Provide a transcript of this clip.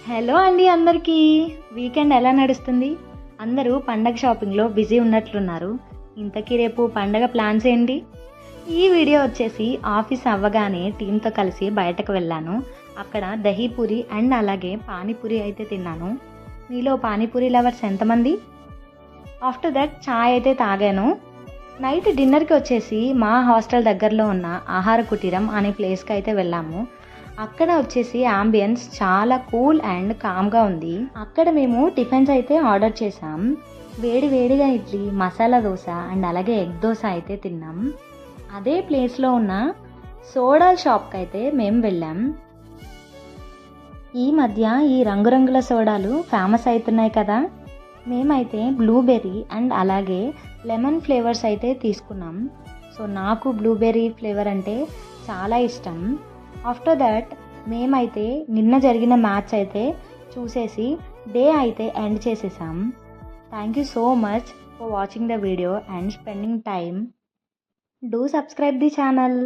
Hello అండి అందరికీ. Weekend ఎలా నడుస్తుంది? అందరూ పండగ షాపింగ్లో బిజీ ఉన్నట్లున్నారు. ఇంతకీ రేపు పండగ ప్లాన్స్ ఏంటి? ఈ వీడియో వచ్చేసి ఆఫీస్ అవ్వగానే టీంతో కలిసి బయటకు వెళ్ళాను. అక్కడ దహీపూరి అండ్ అలాగే పానీపూరి అయితే తిన్నాను. మీలో పానీపూరి లవర్స్ ఎంతమంది? ఆఫ్టర్ దట్ చాయ్ అయితే తాగాను. నైట్ డిన్నర్కి వచ్చేసి మా హాస్టల్ దగ్గరలో ఉన్న ఆహార కుటీరం అనే ప్లేస్కి అయితే వెళ్ళాము. అక్కడ వచ్చేసి యాంబియన్స్ చాలా కూల్ అండ్ కామ్గా ఉంది. అక్కడ మేము టిఫిన్స్ అయితే ఆర్డర్ చేసాం. వేడి వేడిగా ఇడ్లీ, మసాలా దోశ అండ్ అలాగే ఎగ్ దోశ అయితే తిన్నాం. అదే ప్లేస్లో ఉన్న సోడా షాప్కి అయితే మేము వెళ్ళాం. ఈ మధ్య ఈ రంగురంగుల సోడాలు ఫేమస్ అవుతున్నాయి కదా. మేమైతే బ్లూబెర్రీ అండ్ అలాగే లెమన్ ఫ్లేవర్స్ అయితే తీసుకున్నాం. సో నాకు బ్లూబెర్రీ ఫ్లేవర్ అంటే చాలా ఇష్టం. ఆఫ్టర్ దట్ మేమైతే నిన్న జరిగిన మ్యాచ్ అయితే చూసేసి డే అయితే ఎండ్ చేసేసాం. Thank you so much for watching the video and spending time. Do subscribe the channel.